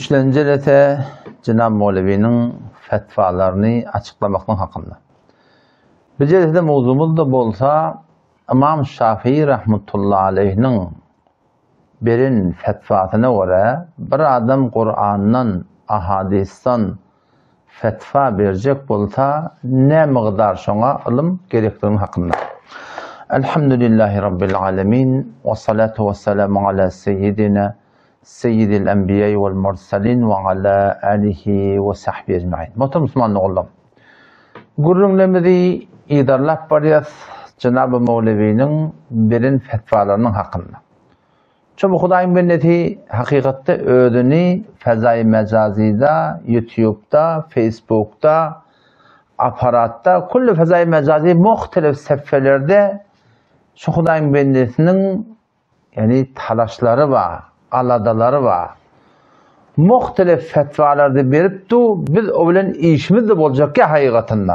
Üçüncü rete Cenab-ı Mevlevi'nin fetvalarını açıklamaktan hakkında. Bir cihette mevzumuz da bolsa İmam Şafii rahmetullahi aleyhinin birin fetvasına göre bir adam Kur'an'dan, ahadistan fetva verecek bolsa ne miqdar şoňa ilim gerekligini hakkında. Elhamdülillahi Rabbil alemin ve salatu ve selamu ala seyyidina Seyyidil Enbiya vel Mursalin ve ala alihi ve sahbihi ecmaîn. Muhterem Müslümanlar oğlum. Gurrunlemizi idarlap barıyaz Cenab-ı Mevlevi'nin birin fetvalarının hakkında. Çünkü Hudaýyň benneti hakikatte ödünü fezai mecazida, YouTube'da, Facebook'ta, aparatta, kullu fezai mecazi muhtelif seffelerde şu Hudaýyň bennetinin yani talaşları var, aladaları var. Muhtelif fetvalarda berip biz o bilen işimiz de bolacak ki hakikatinde.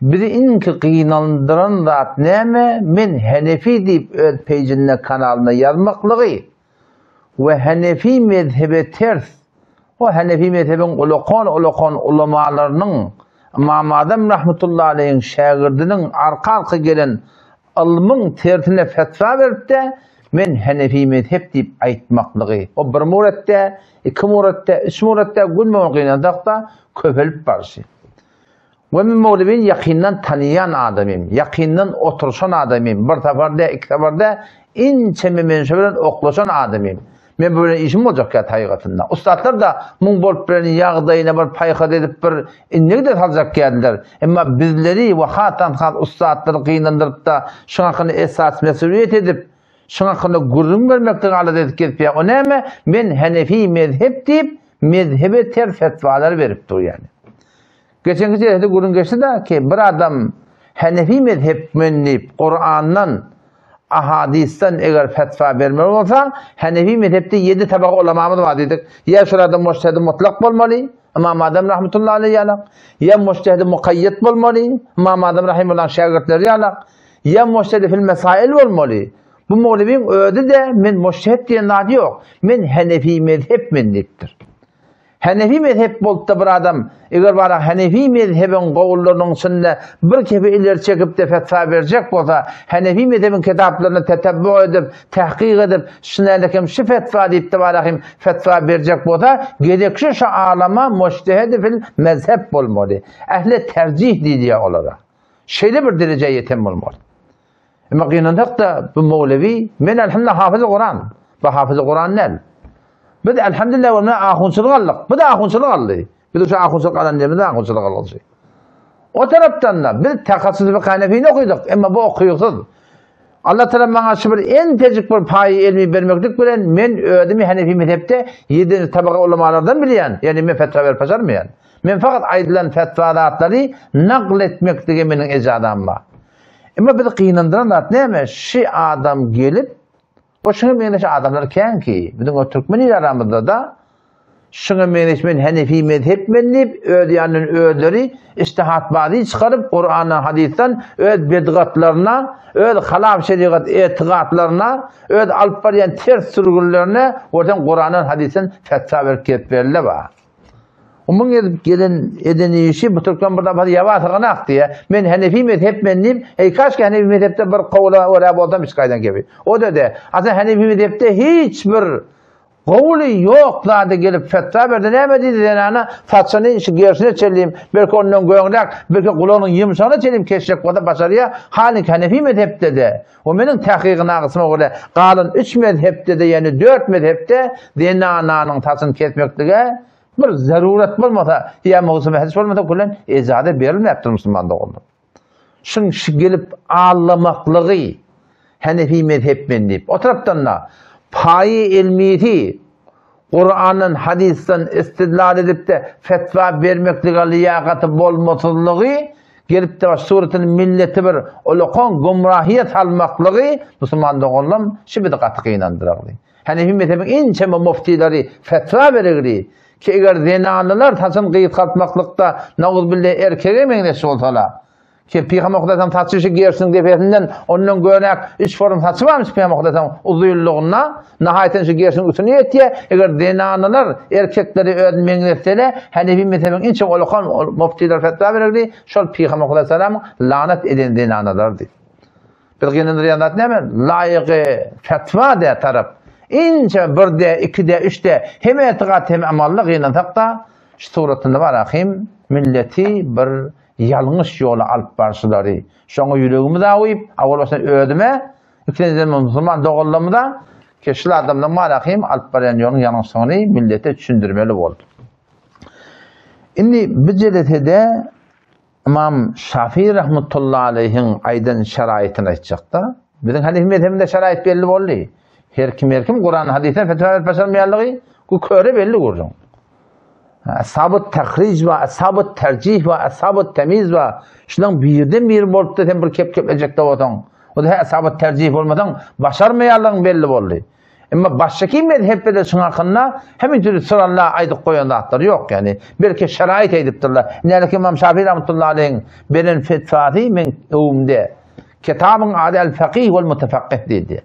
Bizi inki kıyınlandıran zat näme? Men Hanefi deyip öz pejinde kanalına yazmaklığı ve Hanefi mezhebe ters. O Hanefi mezhebin ulaqan ulamalarının İmam Adem rahmetullahi aleyhin şagirdinin arka gelen ilmin tersine fetva verip de men Hanefi mezhep deyip aytmaklığı. O bir muratda, iki muratda, üç muratda gülmemek kıyınlandakta köpelip barışı. Ve men Mevlevi'ni yakinden tanıyan adamım, yakinden oturuşan adamım, bir seferde, iki seferde inçemi menşebelen oklaşan adamım. Men böyle işim olacak ya hakikatinde. Ustadlar da mun bolup bilen yağdayına bir paykat edip bir innek de salacak geldiler. Ama bizleri ve hatan ustadları kıyınlandırıp da şuna hakkında esas mesuliyet edip şuna hakkında gurrun vermekten alat edip gitip o neyme? Men Hanefi mezhep deyip mezhebe ters fetvalar verip dur yani. Geçen gece gurrun geçti de ki bir adam Hanefi mezhep menleyip Kur'an'dan ahadisten eğer fetva vermek olsa Hanefi mezhepte 7 tabaka ulamamız var dedik. Ya şurada müştehid mutlak olmalı, İmam Adem rahmetullahi aleyh yalak. Ya müştehid mukayyet olmalı, İmam Adem rahimullah şagirdleri yalak. Ya müştehid fil mesail olmalı. Bu Mevlevi'nin ödü de men müştehid diyen adı yok. Men Hanefi mezhep menleyiptir. Hanefi mezhep bolup da bir adam eğer bana Hanefi mezhebin qowullarının içinde bir kefe ileri çekip de fetva verecek bolsa Hanefi mezhebin kitaplarını tetebbü edip, tahqiq edip, şunaylakem şu fetva deyip de barahim fetva verecek bolsa gerekçe şu alama mujtehid fil mezhep bolmalı. Ehli tercih diye olarak. Şeyli bir dereceye yetem olmalı. Ama kıyınandak da bu Mevlevi men elhamdülillah hafız-ı Kur'an. Bu hafız-ı Kur'an nel? Bir de elhamdülillah ona ahunçılık aldık. Bir de ahunçılık aldı. Bir de şu ahunçılık alan demede ahunçılık aldı. O taraftan da bir takatsız bir Hanefi'ni okuyorduk. Ama bu okuyuksuz. Allah Teala bana şu bir en tecik bir payı ilmi vermeklik bilen men ödemi Hanefi mezhepte 7 tabaka ulamalardan bilen. Yani men fetva verip başarmayan. Men fakat aydılan fetvalatları nakletmektige menin ecadam var. Ama bir de kıyınandıran da neyme? Şu adam gelip o şuna menişe adamlar ken ki bizim Türkmeni aramızda da şuna menişmen Hanefi mezhep menleyip ödyanın ödleri istihat badi çıkarıp Kur'an'ı hadisten öd bidgatlarına öd halaf şeriat etiqatlarına öd alıp barayan ters sürgünlerine oradan Kur'an'ın hadisen fetva verip verile var. Onun edip gelen edeni işi bu Türkmen burada bazı yavaşlığına aktı ya. Men Hanefi mezhep menleyip kaçki Hanefi mezhepte bir kavla oraya boldan biskaydan gibi. O da aslında Hanefi mezhepte hiçbir kavli yoklardı gelip fetva verdi. Ne mi dedi denana fatsını işi gerisine çeleyim. Belki ondan goyondak, belki kulağının yumuşağına çeleyim keşek o da başarıya. Halink Hanefi mezhepte de. O menin tahqiqine ağısına göre kalın 3 mezhepte de yani 4 mezhepte denananın tasını kesmektige bir zaruret olmasa, ya mevzu hadis olmasa kullan izade berilmepdir Müslümanda oldu. Şun gelip ağlamaklığı Hanefi mezhep menleyip o taraftan da payı ilmiyeti Kur'an'ın hadisten istidlal edip de fetva vermekliğe liyakatı bolmasızlığı gelip de suretin milleti bir ulaqan gumrahiyet almaklığı Müslümanda oldu. Şimdi de katı kıyınandırarlı. Hanefi mezhebin ince muftileri fetva verir. Ki eğer zenalılar tasın kıyıt kalkmaklıkta nağuz bildiği erkeğe menleşi olsalar Ki Peygamber Okudasam saçışı giyersin defetinden ondan görnek iç form saçı varmış Peygamber Okudasam uzuyulluğuna nihayeten şu giyersin ütünü et diye eğer dinanalar erkekleri öğrenmeyin etsele Hanefi mezhebinin inçe olukan muftiler fetva verirdi şol Peygamber Okudasam lanet eden dinanalar deyip. Bilginin riyanat ne mi? Layığı fetva de taraf. İnce birde, ikide, üçte hem etiqat hem amallık yine takta şu suratında var ahim milleti bir yanlış yola alıp barşıları. Şoňa yüreğimi de awyp, awal başdan ödüme, ikinciden Müslüman doğullamy da keşil adamdan marahim alıp baran yolun yanlışlygyny millete düşündirmeli boldy. Indi bu jeletede İmam Şafii rahmetullahi aleyhin aydan şeraitini aýtjakda. Biziň Hanefi mezhebinde şerait belli boldy. Her kim Kur'an hadisine fetva verip başarmaýanlygy bu köre belli görjüň. Asabut tahric ve asabut tercih ve asabut temiz ve şundan birden bir bolup da sen bir kep-keplecek de otaň. O da asabut tercih bolmadan başarmaýanlygyň belli boldy. Emma başdaki mezhepde şuň hakynda hemen türlü sırallar aýdyp goýanlar ýok yani. Belki şerait aýdypdyrlar. Näle ki İmam Şafii rahmetullahi aleyh beren fetvasy men öwümde kitabın adel fakih vel mutafakih dedi.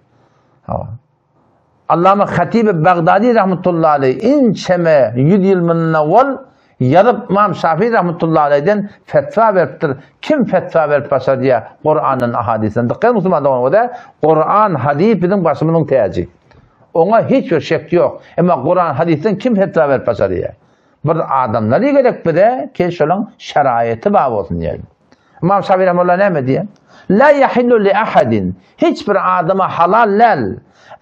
Allame Hatib Bagdadi rahmetullahi aleyh inçeme 100 yıl mından awal yazıp İmam Şafii rahmetullahi aleyh'den fetva veripdir. Kim fetva verip başar diye Kur'an'ın ahadisinden. Dikkat Müslüman o da Kur'an hadis bizim başımızın teyacı. Ona hiçbir şek yok. Ama Kur'an hadisten kim fetva verip başar diye. Bir adamları gerek bir de ki şolun şeraiti bağ olsun diye. İmam Şafii rahmetullahi ne diye? La yahillu li ahadin. Hiçbir adama halal lel.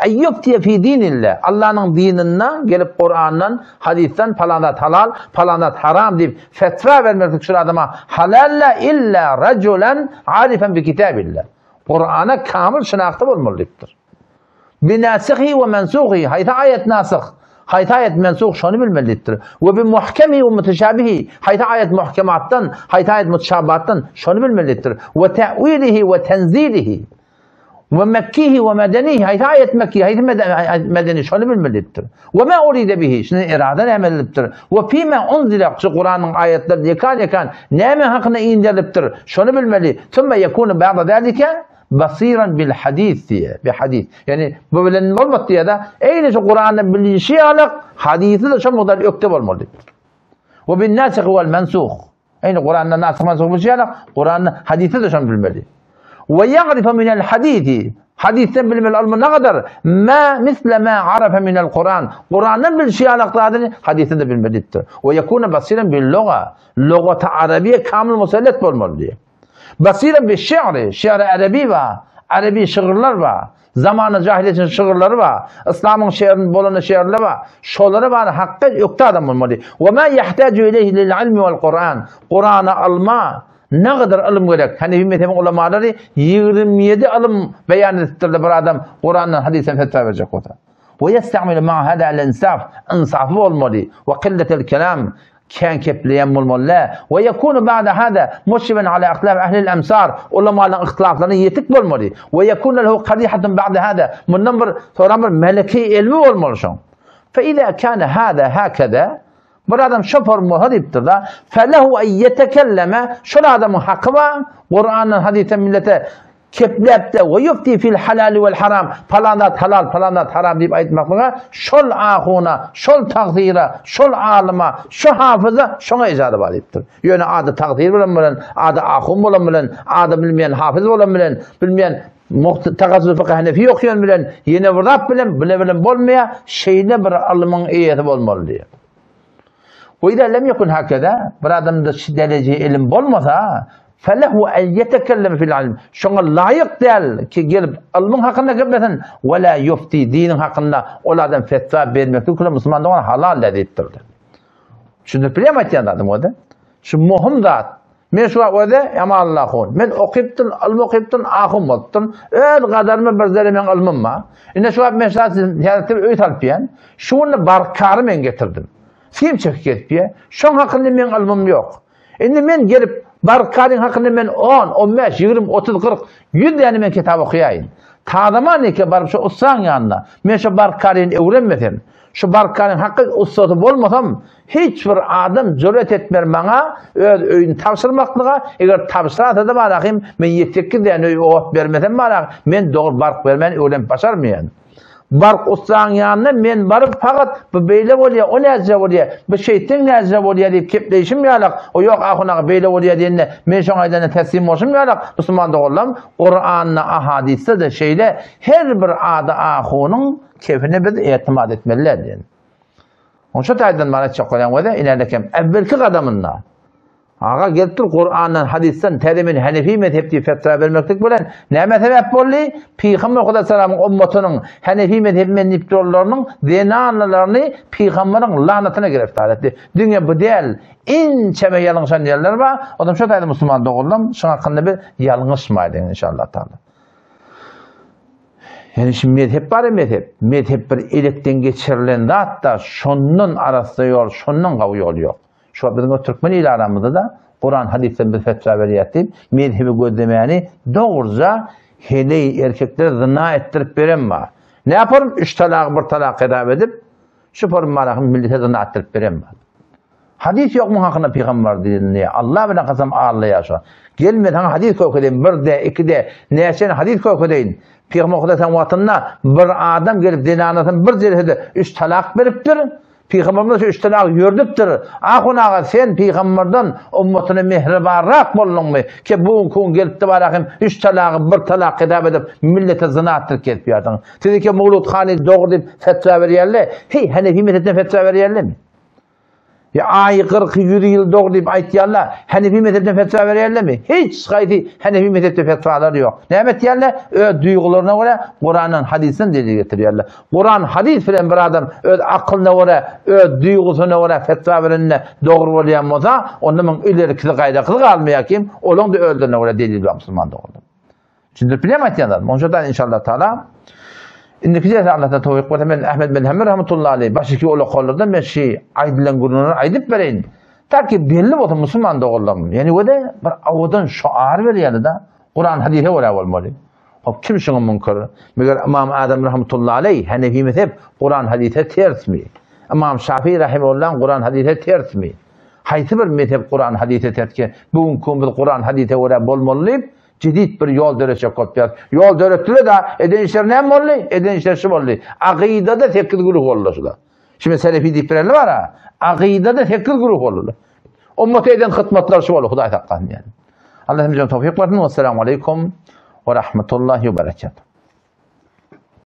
Eyyuktiye fi dinillah. Allah'ın dininden gelip Kur'an'dan, hadisten falanat halal, falanat haram deyip fetva vermek şu adama halalle illa raculen arifen bi kitabillah. Kur'an'a kamil şınakta olmalıdır. Binasihi ve mensuhi. Hayta ayet nasih. Hayta ayet mensuh şunu bilmelidir. Ve bi muhkemihi ve muteşabihi. Hayta ayet muhkemattan, hayta ayet muteşabihattan şunu bilmelidir. Ve te'vilihi ve tenzilihi. Ve Mekkihi ve medenihi, hayta ayet Mekki, hayta medeni şunu bilmelidir. Ve ma uride bihi, şunu iraden emeliptir. Ve fîme unzile, şu Kur'an'ın ayetleri yakan, neyme hakkında indiriliptir, şunu bilmeli. Tümme yekûnu ba'da zâlike, basiran bil hadis diye, bir hadis. Yani bu bilenin olmadı diye de, eyni şu Kur'an'ın bildiği şey alık, hadisi de şu kadar ökteb olmalıdır. Ve bin nasih vel mensuh. Eyni Kur'an'ın nasih mensuh bir şey alık, Kur'an'ın hadisi de şunu bilmeli. Ve ya'rife minel hadisi. Hadisten bilmeli alma ne kadar? Ma misle ma arafe minel Kur'an. Kur'an'ın bir şey alakladığını hadisten de bilmelidir. Ve yekûne basiren bil loga. Logata arabiye kamil musallet olmalı diye. Basiren bil şi'ri. Şi'ri arabi var. Arabi şiirler var. Zamanı cahiliyetin şiirleri var. İslam'ın şiirinin bolanı şiirleri var. Şoları var. Hakkı yokta adam olmalı. Ve ma yahtacu ileyhi lil ilmi vel Kur'an. Kur'an'ı alma. Ne kadar ilim gerek? Hanefi mezhebinin ulemaları 27 ilim beyan ettirdi bir adam Kur'an'dan hadisen fetva verecek olsa. Ve yesta'milu ma'a hada al-insaf. İnsaflı olmalı. Ve killetel kelam. Kan kepleyen olmalı. Ve yekunu ba'da hada mushbihan ala ahlaf ahli'l amsar. Ulemaların ihtilaflarına yetik olmalı. Ve yekunu lehu qadihatun ba'da hada. Bundan bir sonra bir meleki ilmi olmalı şun. Fe iza kana hada hakeza bir adam şu formu deyipdir da felehu en yetekelleme şu adamın hakkı var Kur'an'ın hadisen millete keplep de ve yufti fil halali vel haram falanat halal falanat haram deyip aytmakla şol ahuna şol takdira şol alima şu hafıza şuna icadı var deyipdir. Yani adı takdir bilen adı ahun bilen adı bilmeyen hafız bilen bilmeyen Taqassus fıkıh Hanefi okuyan bilen yine Rab bilen bolmaya şeyine bir alimin iyeti olmalı diye. Ve izâ lem yekun hakeza, bir adamda şu derece ilim bolmasa, felehu en yetekellem fil ilm. Şuna layık değil ki gelip ilmin hakkında geplesin ve la yufti dinin hakkında olardan fetva vermektir. Kula Müslüman da ona halal deyiptirdi. Şunu bilemeyeceğin adam o da. Şu muhim zat. Men şu öde ama Allah'ın. Men okuyuptun, ilm okuyuptun, ahım oldun. Öyle kadar mı bir zere men ilmim var. İnne şu men şahsın öyle talpiyen. Şunu barkarı men getirdim. Kim çekip getpiye? Şun hakkında men ilmim yok. Şimdi men gelip barkarın hakkında men 10, 15, 20, 30, 40, 100 tane men kitap okuyayım. Tadaman ki barıp şu ussan yanına. Men şu barkarin öğrenmesem. Şu barkarin hakkı ustası olmasam hiçbir adam cüret etmer bana öz öyün tavsırmaklığa. Eğer tavsırat da barakayım men yetekki den öy oğut vermesem barak men doğru bark vermen öğren başarmayan. Bark ussan yanına men barıp fakat bu beyle oluyor, o nezce oluyor, bu şeytan nezce oluyor deyip kepleyişim yalak. O yok ahuna beyle oluyor diyene men şu aydan teslim oluşum yalak. Müslüman da olam. Kur'an'la ahadiste de şeyle her bir adı ahunun keyfine biz itimat etmeliler diyen. Onun şu taydan bana çok olan o da ilerlekem evvelki adamınla. Ağa gelip dur Kur'an'dan, hadisten, terimin, Hanefi mezhepti fetva vermektik bilen ne mezhep bolli? Peygamber Aleyhisselam'ın ümmetinin Hanefi mezhebinin niptorlarının dinalarını Peygamber'in lanetine giriftar etti. Dünya bu değil. En çeme yalınçan yerler var. Adam şu tayda Müslüman doğuldum. Şuna hakkında bir yalınışmaydı inşallah Teala. Yani şimdi mezhep var ya mezhep. Mezhep bir elekten geçirilendi hatta şunun arasında yol, şunun kavu yol yok. Şu bizim o Türkmen ile aramızda da Kur'an hadisten bir fetva veriyatayım. Mezhebi gözlemeyeni doğruca hele erkekler zina ettirip veren var. Ne yaparım? 3 talak bir talak edap edip şu formarakın millete zina ettirip veren var. Hadis yok mu hakkında peygamber dinliye? Allah bile kasam ağırlaya şu. Gelmedi hadis koyuk edeyim. Bir de, iki de. Neyse hadis koyuk edeyim. Peygamber Aleyhisselam vatanına bir adam gelip dinanasın bir zirhede 3 talak veriptir. Peygamberden şu 3 talak yördüptir. Ahunağa sen peygamberden ümmetine mehribarrak bolun mu? Ki bu kun gelip de barakim 3 talak bir talak edap edip millete zina ettirip gelip yardın. Siz ki Mevlud Khani doğru deyip fetva veriyerler. Hey Hanefi mezhebine fetva veriyerler mi? Ya ay 40-100 yıl doğru deyip aytiyarlar. Hanefi mezhebine fetva veriyerler mi? Hiç sıkıntı Hanefi mezhebine fetvaları yok. Ne etiyerler? Duygularına göre Kur'an'ın hadisini deli getiriyorlar. Kur'an hadis filan bir adam aklına göre, duygusuna göre fetva verenine doğru olayan olsa onun ilerikisi kayda kılık almaya kim? Onun da öldüğüne göre delil var Müslüman doğru. Şimdi bilemez yanlar. Ondan inşallah Teala İndiki de Allah'ta tevfik var. Ben Ahmet bin Hamid rahmetullahi aleyh başki ola kollardan meşi aydilen gününü aydıp vereyim. Ta ki belli olsun Müslüman da olalım. Yani o da bir avudan şuar veriyor da Kur'an hadise var olmalı. Hop kim şunu mümkün? Meğer İmam Adem rahmetullahi aleyh Hanefi mezhep Kur'an hadise ters mi? İmam Şafii rahimehullah Kur'an hadise ters mi? Haysi bir mezhep Kur'an hadise ters ki bugün bir Kur'an hadise var olmalı. Ciddi bir yol döresi kopyat. Yol dörettiler de eden işler ne oldu? Eden işler şu oldu. Akidada tekil grup oldu. Şimdi Selefi diplerli var ha. Akidada tekil grup oldu. Ümmete eden hizmetler şu oldu. Huday takkan yani. Allah'ım tevfik versin. Vesselamu aleyküm ve rahmetullahi ve berekatuhu.